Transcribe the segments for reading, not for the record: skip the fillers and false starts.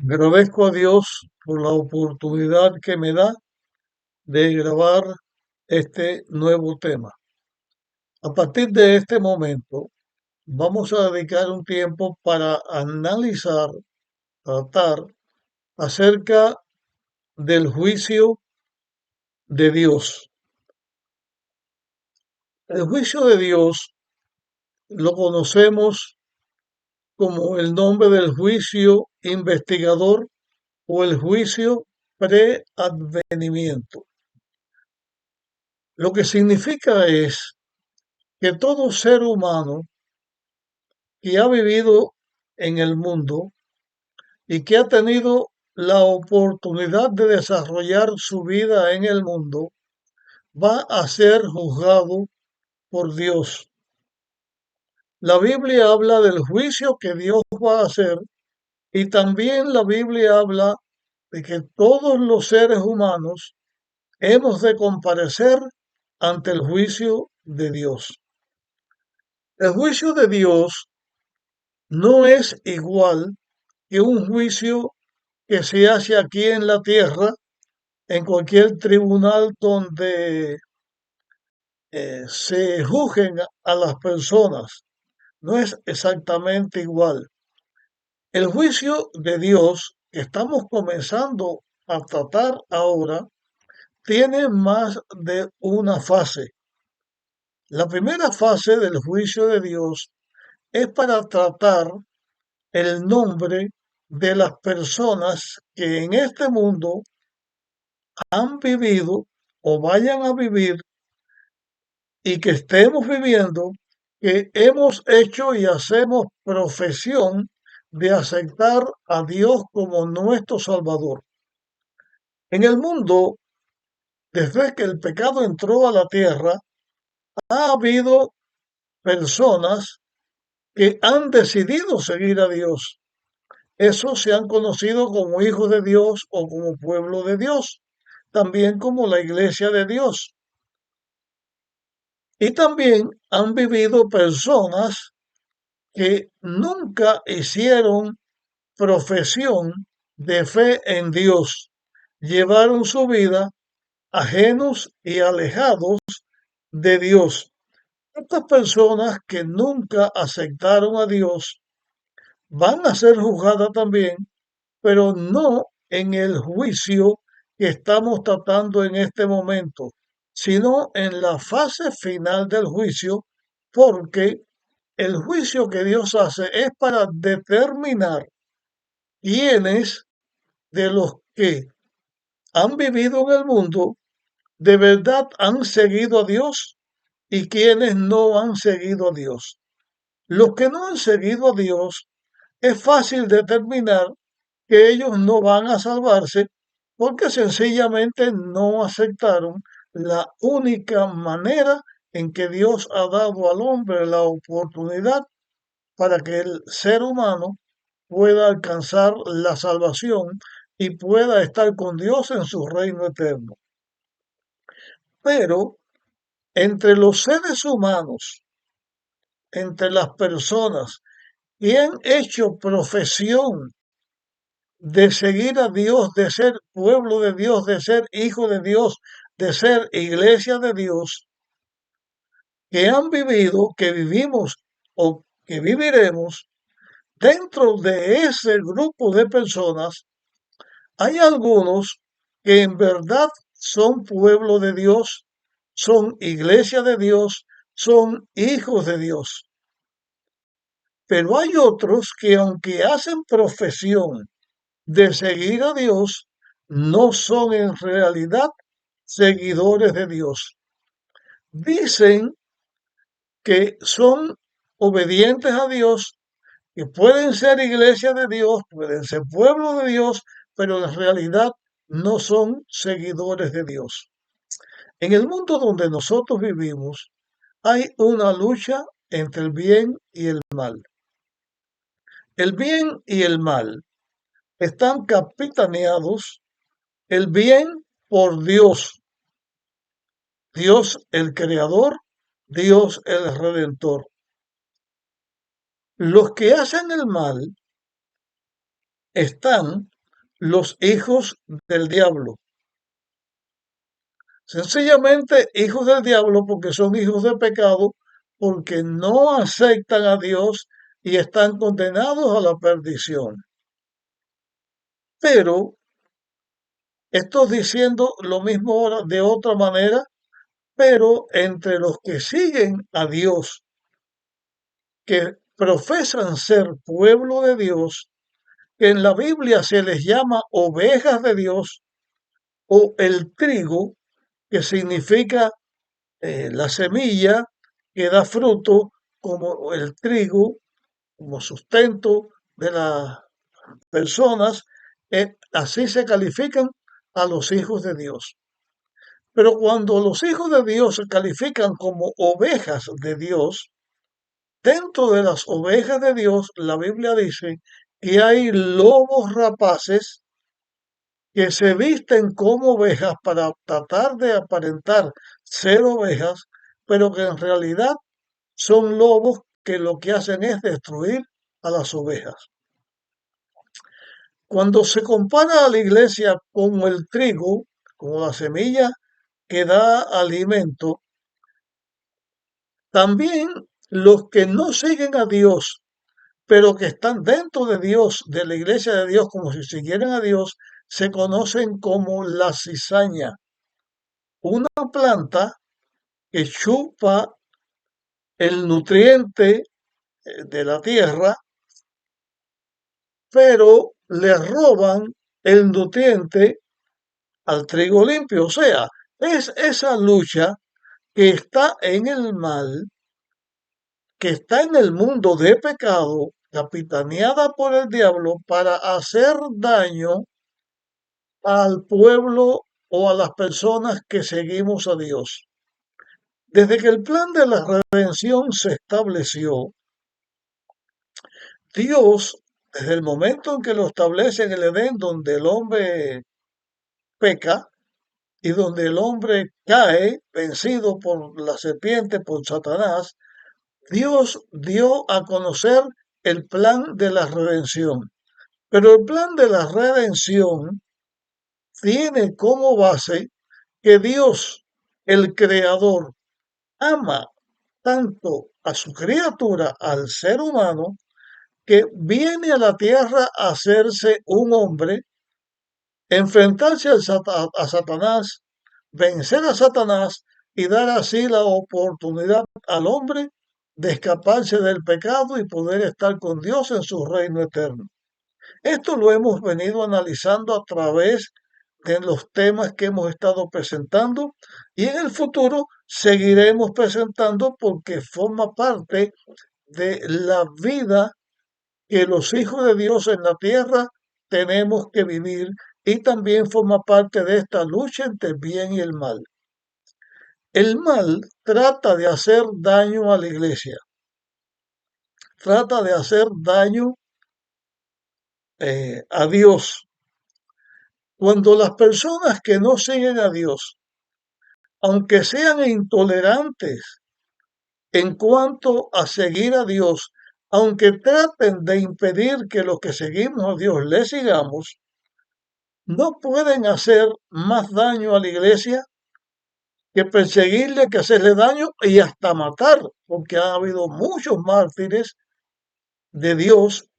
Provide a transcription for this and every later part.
Agradezco a Dios por la oportunidad que me da de grabar este nuevo tema. A partir de este momento, vamos a dedicar un tiempo para analizar, tratar acerca del juicio de Dios. El juicio de Dios lo conocemos como el nombre del juicio investigador o el juicio preadvenimiento. Lo que significa es que todo ser humano que ha vivido en el mundo y que ha tenido la oportunidad de desarrollar su vida en el mundo va a ser juzgado por Dios. La Biblia habla del juicio que Dios va a hacer y también la Biblia habla de que todos los seres humanos hemos de comparecer ante el juicio de Dios. El juicio de Dios no es igual que un juicio que se hace aquí en la tierra, en cualquier tribunal donde se juzguen a las personas. No es exactamente igual. El juicio de Dios que estamos comenzando a tratar ahora tiene más de una fase. La primera fase del juicio de Dios es para tratar el nombre de las personas que en este mundo han vivido o vayan a vivir y que estemos viviendo, que hemos hecho y hacemos profesión de aceptar a Dios como nuestro Salvador. En el mundo, desde que el pecado entró a la tierra, ha habido personas que han decidido seguir a Dios. Esos se han conocido como hijos de Dios o como pueblo de Dios, también como la iglesia de Dios. Y también han vivido personas que nunca hicieron profesión de fe en Dios. Llevaron su vida ajenos y alejados de Dios. Estas personas que nunca aceptaron a Dios van a ser juzgadas también, pero no en el juicio que estamos tratando en este momento, sino en la fase final del juicio, porque el juicio que Dios hace es para determinar quiénes de los que han vivido en el mundo de verdad han seguido a Dios y quienes no han seguido a Dios. Los que no han seguido a Dios, es fácil determinar que ellos no van a salvarse porque sencillamente no aceptaron la única manera en que Dios ha dado al hombre la oportunidad para que el ser humano pueda alcanzar la salvación y pueda estar con Dios en su reino eterno. Pero entre los seres humanos, entre las personas que han hecho profesión de seguir a Dios, de ser pueblo de Dios, de ser hijo de Dios, de ser iglesia de Dios, que han vivido, que vivimos o que viviremos, dentro de ese grupo de personas, hay algunos que en verdad son pueblo de Dios, son iglesia de Dios, son hijos de Dios. Pero hay otros que aunque hacen profesión de seguir a Dios, no son en realidad seguidores de Dios. Dicen que son obedientes a Dios, que pueden ser iglesia de Dios, pueden ser pueblo de Dios, pero en realidad no son seguidores de Dios. En el mundo donde nosotros vivimos, hay una lucha entre el bien y el mal. El bien y el mal están capitaneados, el bien por Dios, Dios el creador, Dios el redentor. Los que hacen el mal están los hijos del diablo. Sencillamente hijos del diablo porque son hijos de pecado, porque no aceptan a Dios y están condenados a la perdición. Pero estoy diciendo lo mismo ahora de otra manera, pero entre los que siguen a Dios, que profesan ser pueblo de Dios, que en la Biblia se les llama ovejas de Dios o el trigo, que significa la semilla que da fruto como el trigo, como sustento de las personas, así se califican a los hijos de Dios. Pero cuando los hijos de Dios se califican como ovejas de Dios, dentro de las ovejas de Dios, la Biblia dice que hay lobos rapaces que se visten como ovejas para tratar de aparentar ser ovejas, pero que en realidad son lobos que lo que hacen es destruir a las ovejas. Cuando se compara a la iglesia como el trigo, como la semilla que da alimento, también los que no siguen a Dios, pero que están dentro de Dios, de la iglesia de Dios, como si siguieran a Dios, se conocen como la cizaña, una planta que chupa el nutriente de la tierra, pero le roban el nutriente al trigo limpio. O sea, es esa lucha que está en el mal, que está en el mundo de pecado, capitaneada por el diablo para hacer daño al pueblo o a las personas que seguimos a Dios. Desde que el plan de la redención se estableció, Dios, desde el momento en que lo establece en el Edén, donde el hombre peca y donde el hombre cae vencido por la serpiente, por Satanás, Dios dio a conocer el plan de la redención. Pero el plan de la redención tiene como base que Dios, el Creador, ama tanto a su criatura, al ser humano, que viene a la tierra a hacerse un hombre, enfrentarse a Satanás, vencer a Satanás y dar así la oportunidad al hombre de escaparse del pecado y poder estar con Dios en su reino eterno. Esto lo hemos venido analizando a través de los temas que hemos estado presentando y en el futuro seguiremos presentando porque forma parte de la vida que los hijos de Dios en la tierra tenemos que vivir y también forma parte de esta lucha entre el bien y el mal. El mal trata de hacer daño a la iglesia, trata de hacer daño a Dios. Cuando las personas que no siguen a Dios, aunque sean intolerantes en cuanto a seguir a Dios, aunque traten de impedir que los que seguimos a Dios le sigamos, no pueden hacer más daño a la iglesia que perseguirle, que hacerle daño y hasta matar, porque ha habido muchos mártires de Dios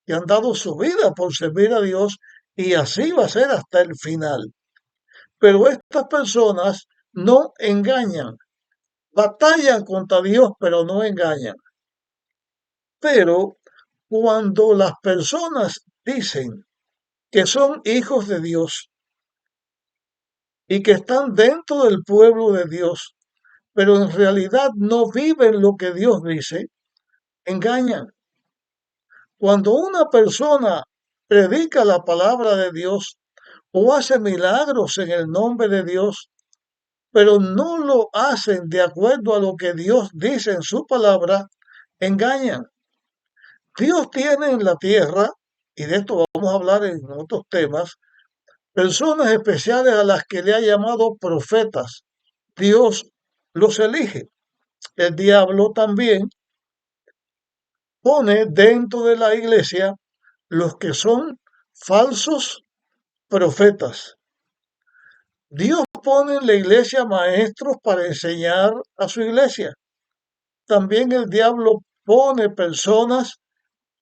que han dado su vida por servir a Dios y así va a ser hasta el final. Pero estas personas no engañan, batallan contra Dios, pero no engañan. Pero cuando las personas dicen que son hijos de Dios y que están dentro del pueblo de Dios, pero en realidad no viven lo que Dios dice, engañan. Cuando una persona predica la palabra de Dios o hace milagros en el nombre de Dios, pero no lo hacen de acuerdo a lo que Dios dice en su palabra, engañan. Dios tiene en la tierra, y de esto vamos a hablar en otros temas, personas especiales a las que le ha llamado profetas. Dios los elige. El diablo también pone dentro de la iglesia los que son falsos profetas. Dios pone en la iglesia maestros para enseñar a su iglesia. También el diablo pone personas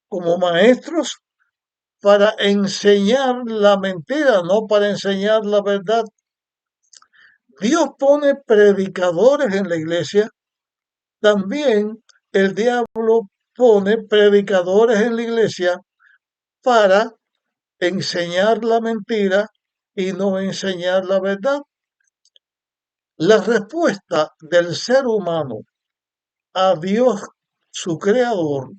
como maestros para enseñar la mentira, no para enseñar la verdad. Dios pone predicadores en la iglesia. También el diablo pone predicadores en la iglesia para enseñar la mentira y no enseñar la verdad. La respuesta del ser humano a Dios, su creador,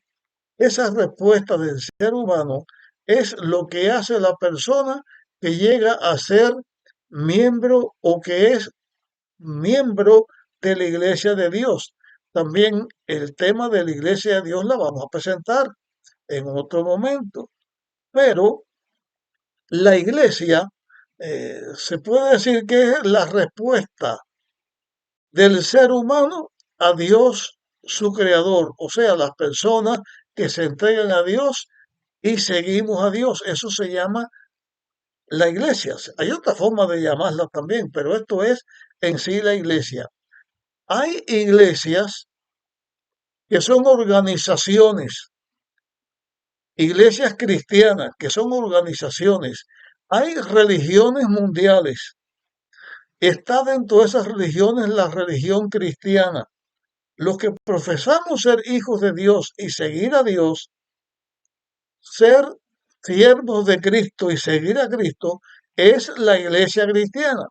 esa respuesta del ser humano es lo que hace la persona que llega a ser miembro o que es miembro de la iglesia de Dios. También el tema de la iglesia de Dios la vamos a presentar en otro momento. Pero la iglesia se puede decir que es la respuesta del ser humano a Dios, su creador, o sea, las personas que se entregan a Dios y seguimos a Dios. Eso se llama la iglesia. Hay otra forma de llamarla también, pero esto es en sí la iglesia. Hay iglesias que son organizaciones, iglesias cristianas que son organizaciones. Hay religiones mundiales. Está dentro de esas religiones la religión cristiana. Los que profesamos ser hijos de Dios y seguir a Dios, ser siervos de Cristo y seguir a Cristo, es la iglesia cristiana.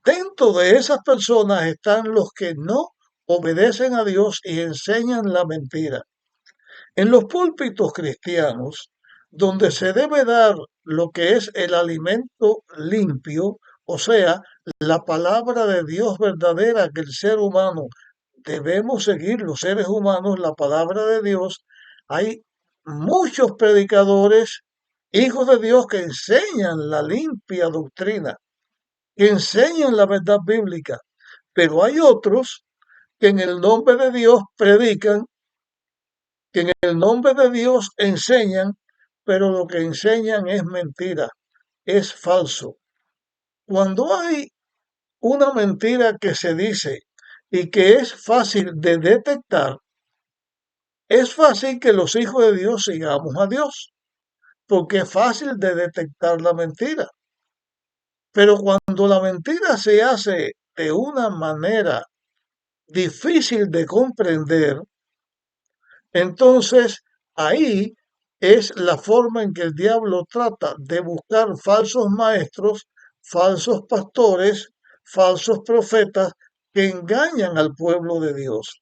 Dentro de esas personas están los que no obedecen a Dios y enseñan la mentira. En los púlpitos cristianos, donde se debe dar lo que es el alimento limpio, o sea, la palabra de Dios verdadera que el ser humano debemos seguir, los seres humanos, la palabra de Dios, hay muchos predicadores, hijos de Dios, que enseñan la limpia doctrina, que enseñan la verdad bíblica, pero hay otros que en el nombre de Dios predican, que en el nombre de Dios enseñan, pero lo que enseñan es mentira, es falso. Cuando hay una mentira que se dice y que es fácil de detectar, es fácil que los hijos de Dios sigamos a Dios, porque es fácil de detectar la mentira. Pero cuando la mentira se hace de una manera difícil de comprender, entonces ahí es la forma en que el diablo trata de buscar falsos maestros, falsos pastores, falsos profetas que engañan al pueblo de Dios.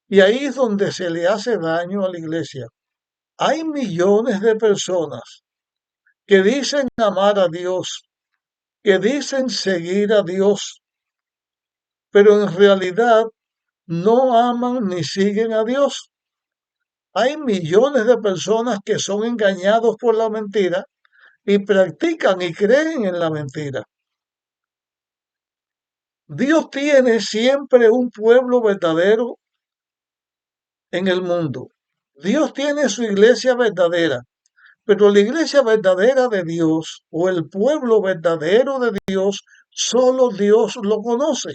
Y ahí es donde se le hace daño a la iglesia. Hay millones de personas que dicen amar a Dios, que dicen seguir a Dios, pero en realidad no aman ni siguen a Dios. Hay millones de personas que son engañados por la mentira y practican y creen en la mentira. Dios tiene siempre un pueblo verdadero en el mundo. Dios tiene su iglesia verdadera, pero la iglesia verdadera de Dios o el pueblo verdadero de Dios, solo Dios lo conoce,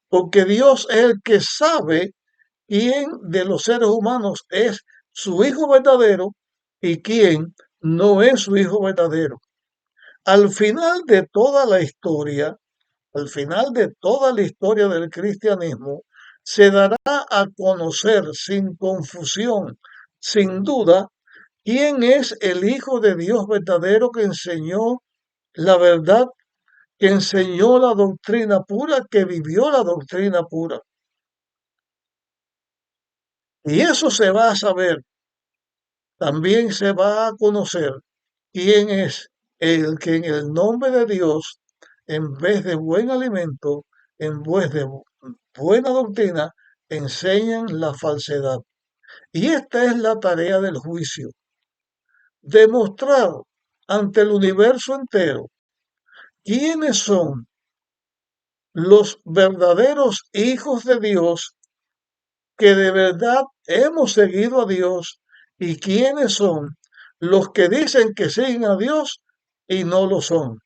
porque Dios es el que sabe quién de los seres humanos es su hijo verdadero y quién no es su hijo verdadero. Al final de toda la historia, al final de toda la historia del cristianismo, se dará a conocer sin confusión, sin duda, quién es el Hijo de Dios verdadero que enseñó la verdad, que enseñó la doctrina pura, que vivió la doctrina pura. Y eso se va a saber, también se va a conocer quién es el que en el nombre de Dios, en vez de buen alimento, en vez de buena doctrina, enseñan la falsedad. Y esta es la tarea del juicio, demostrar ante el universo entero quiénes son los verdaderos hijos de Dios que de verdad hemos seguido a Dios y quiénes son los que dicen que siguen a Dios, y no lo son.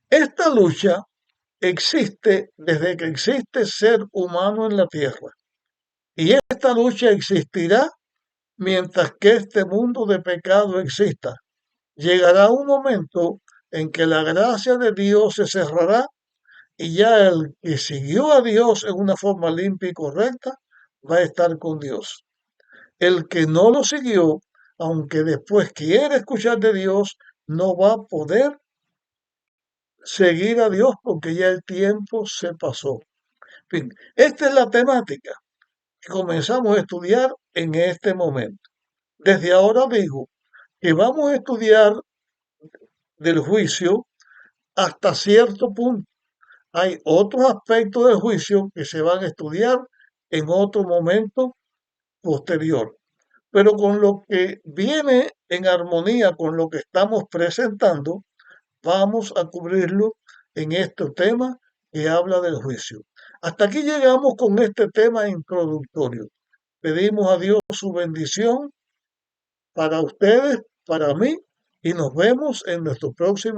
Esta lucha existe desde que existe ser humano en la tierra. Y esta lucha existirá mientras que este mundo de pecado exista. Llegará un momento en que la gracia de Dios se cerrará y ya el que siguió a Dios en una forma limpia y correcta va a estar con Dios. El que no lo siguió, aunque después quiera escuchar de Dios, no va a poder seguir a Dios porque ya el tiempo se pasó. En fin, esta es la temática que comenzamos a estudiar en este momento. Desde ahora digo que vamos a estudiar del juicio hasta cierto punto. Hay otros aspectos del juicio que se van a estudiar en otro momento posterior. Pero con lo que viene en armonía con lo que estamos presentando, vamos a cubrirlo en este tema que habla del juicio. Hasta aquí llegamos con este tema introductorio. Pedimos a Dios su bendición para ustedes, para mí, y nos vemos en nuestro próximo